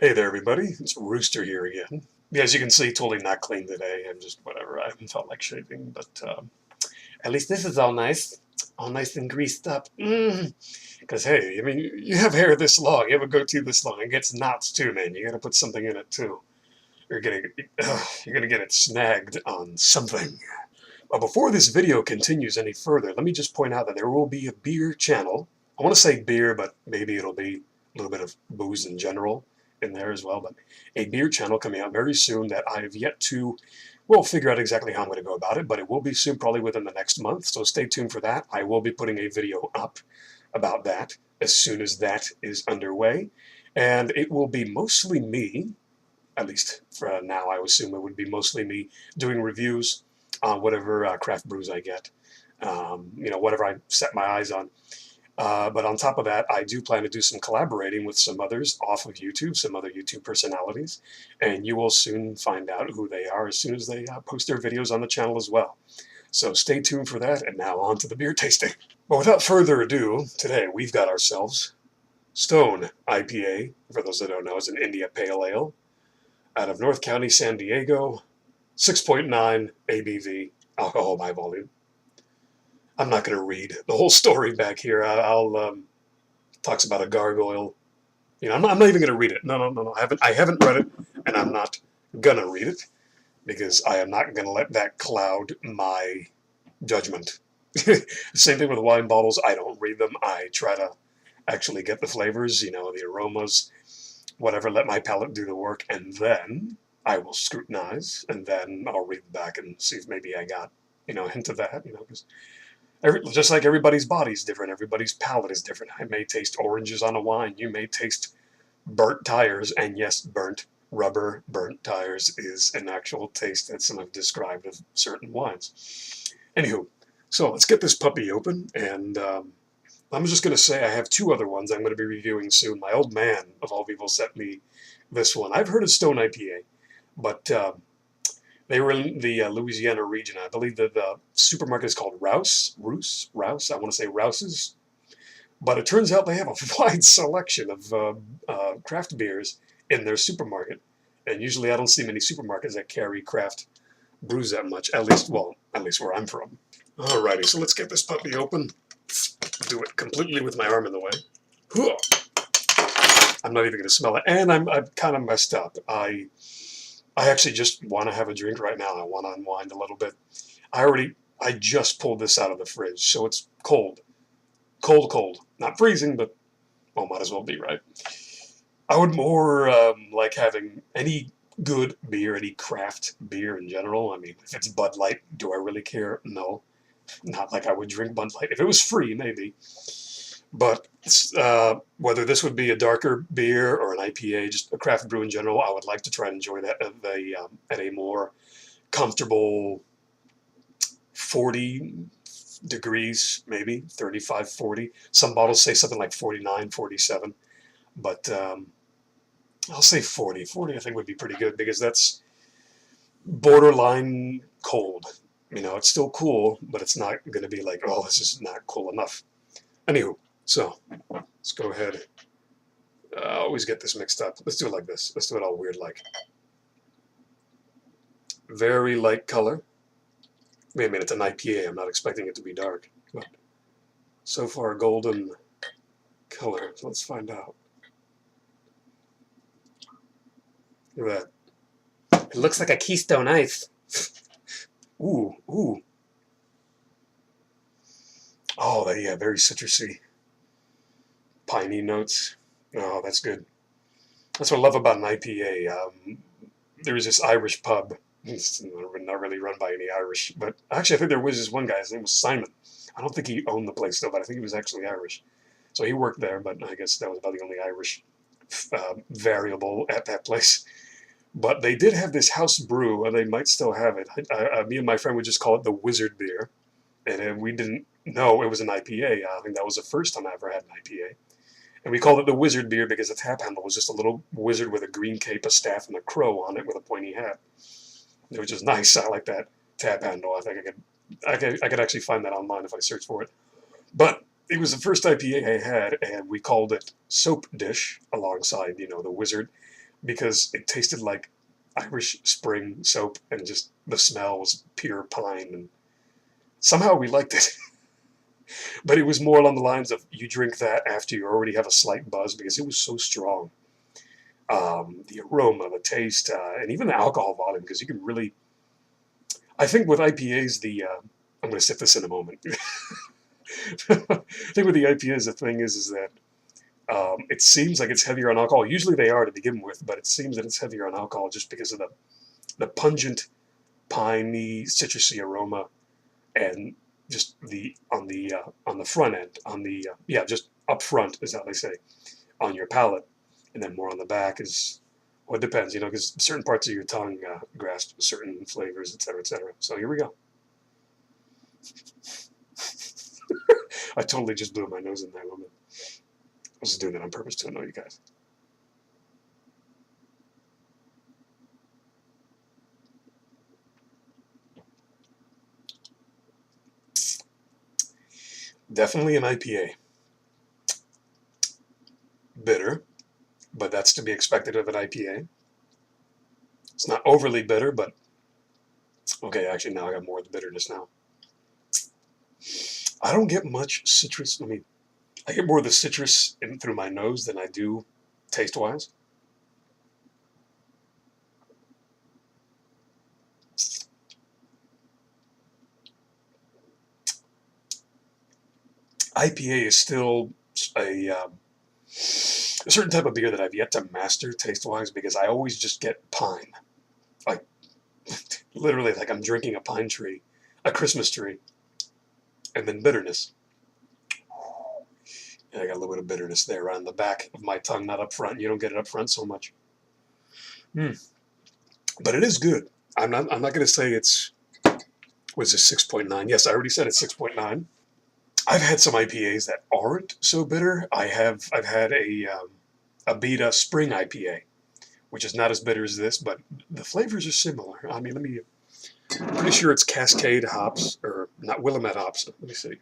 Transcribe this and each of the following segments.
Hey there, everybody. It's Rooster here again. Yeah, as you can see, totally not clean today. I'm just whatever. I haven't felt like shaving, but at least this is all nice and greased up. Because hey, I mean, you have hair this long, you have a goatee this long, it gets knots too, man. You got to put something in it too. You're gonna you're gonna get it snagged on something. But before this video continues any further, let me just point out that there will be a beer channel. I want to say beer, but maybe it'll be a little bit of booze in general in there as well. But a beer channel coming out very soon that I have yet to, well, figure out exactly how I'm going to go about it, but it will be soon, probably within the next month. So stay tuned for that. I will be putting a video up about that as soon as that is underway. And it will be mostly me, at least for now, I would assume it would be mostly me doing reviews on whatever craft brews I get, whatever I set my eyes on. But on top of that, I do plan to do some collaborating with some others off of YouTube, some other YouTube personalities, and you will soon find out who they are as soon as they post their videos on the channel as well. So stay tuned for that, and now on to the beer tasting. But without further ado, today we've got ourselves Stone IPA. For those that don't know, it's an India Pale Ale out of North County, San Diego, 6.9 ABV, alcohol by volume. I'm not going to read the whole story back here. I'll talks about a gargoyle. I'm not even going to read it. No. I haven't read it, and I'm not going to read it because I am not going to let that cloud my judgment. Same thing with wine bottles. I don't read them. I try to actually get the flavors, the aromas, whatever, let my palate do the work, and then I will scrutinize, and then I'll read back and see if maybe I got, a hint of that, because just like everybody's body's different, everybody's palate is different. I may taste oranges on a wine, you may taste burnt tires, and yes, burnt rubber, burnt tires is an actual taste that some have described of certain wines. Anywho, so let's get this puppy open, and I'm just going to say I have two other ones I'm going to be reviewing soon. My old man, of all people, sent me this one. I've heard of Stone IPA, but they were in the Louisiana region. I believe that the supermarket is called Rouse. I want to say Rouse's. But it turns out they have a wide selection of craft beers in their supermarket. And usually I don't see many supermarkets that carry craft brews that much, at least where I'm from. Alrighty, so let's get this puppy open. Do it completely with my arm in the way. I'm not even going to smell it, and I'm kind of messed up. I actually just want to have a drink right now. I want to unwind a little bit. I just pulled this out of the fridge, so it's cold. Cold. Not freezing, but, well, might as well be, right? I would more like having any good beer, any craft beer in general. I mean, if it's Bud Light, do I really care? No. Not like I would drink Bud Light. If it was free, maybe. But whether this would be a darker beer or an IPA, just a craft brew in general, I would like to try and enjoy that at a more comfortable 40 degrees, maybe 35, 40. Some bottles say something like 49, 47, but I'll say 40. 40 I think would be pretty good because that's borderline cold. It's still cool, but it's not going to be like, oh, this is not cool enough. Anywho, so let's go ahead. I always get this mixed up. Let's do it like this. Let's do it all weird like. Very light color. Wait a minute, it's an IPA. I'm not expecting it to be dark. But so far, golden color. So let's find out. Look at that. It looks like a Keystone Ice. Ooh. Oh, yeah, very citrusy. Piney notes. Oh, that's good. That's what I love about an IPA. There was this Irish pub. It's not really run by any Irish, but actually I think there was this one guy. His name was Simon. I don't think he owned the place though, but I think he was actually Irish. So he worked there, but I guess that was about the only Irish variable at that place. But they did have this house brew, and they might still have it. Me and my friend would just call it the Wizard beer, and we didn't know it was an IPA. I think that was the first time I ever had an IPA. And we called it the Wizard beer because the tap handle was just a little wizard with a green cape, a staff, and a crow on it with a pointy hat. It was just nice. I like that tap handle. I think I could actually find that online if I search for it. But it was the first IPA I had, and we called it Soap Dish alongside, the Wizard, because it tasted like Irish Spring soap, and just the smell was pure pine, and somehow we liked it. But it was more along the lines of you drink that after you already have a slight buzz because it was so strong. The aroma, the taste, and even the alcohol volume, because you can really, I think with IPAs, I'm going to sip this in a moment. I think with the IPAs, the thing is that it seems like it's heavier on alcohol. Usually they are to begin with, but it seems that it's heavier on alcohol just because of the pungent, piney, citrusy aroma, and just on the front end, just up front is how they say, on your palate, and then more on the back is, well, it depends, because certain parts of your tongue grasp certain flavors, etc., etc. So here we go. I totally just blew my nose in that moment. I was doing that on purpose to annoy you guys. Definitely an IPA. Bitter, but that's to be expected of an IPA. It's not overly bitter, but okay, actually now I got more of the bitterness now. I don't get much citrus. I get more of the citrus in through my nose than I do taste-wise. IPA is still a certain type of beer that I've yet to master taste-wise because I always just get pine. Like, literally, like I'm drinking a pine tree, a Christmas tree, and then bitterness. And I got a little bit of bitterness there around the back of my tongue, not up front. You don't get it up front so much. But it is good. I'm not going to say it's, was it 6.9? Yes, I already said it's 6.9. I've had some IPAs that aren't so bitter. I've had a Beta Spring IPA, which is not as bitter as this, but the flavors are similar. I'm pretty sure it's Cascade hops, or not Willamette hops. Let me see.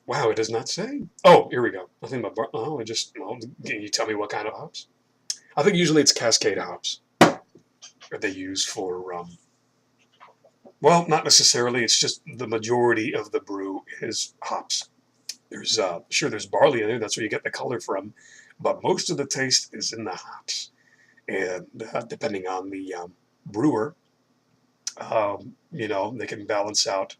Wow, it does not say. Oh, here we go. I think can you tell me what kind of hops? I think usually it's Cascade hops that they use for, well, not necessarily. It's just the majority of the brew is hops. There's there's barley in there. That's where you get the color from, but most of the taste is in the hops. And depending on the brewer, they can balance out.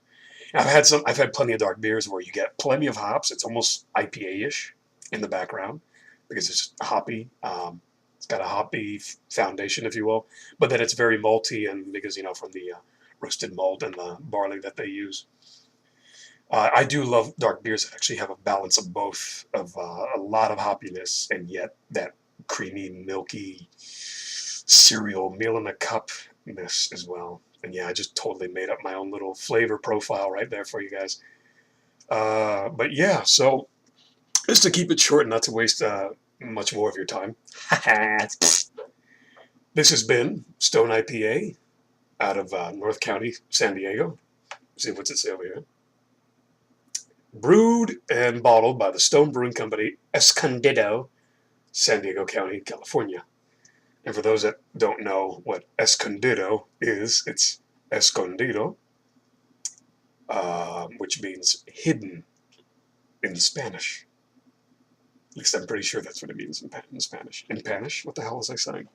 I've had plenty of dark beers where you get plenty of hops. It's almost IPA-ish in the background because it's hoppy. It's got a hoppy foundation, if you will, but then it's very malty, and because from the roasted malt and the barley that they use. I do love dark beers that actually have a balance of both, of a lot of hoppiness and yet that creamy, milky cereal meal in a cup-ness as well. And yeah, I just totally made up my own little flavor profile right there for you guys. But yeah, so just to keep it short and not to waste much more of your time, this has been Stone IPA out of North County, San Diego. Let's see, what's it say over here? Brewed and bottled by the Stone Brewing Company, Escondido, San Diego County, California. And for those that don't know what Escondido is, it's Escondido, which means hidden in Spanish. At least I'm pretty sure that's what it means in Spanish. In Spanish? What the hell was I saying?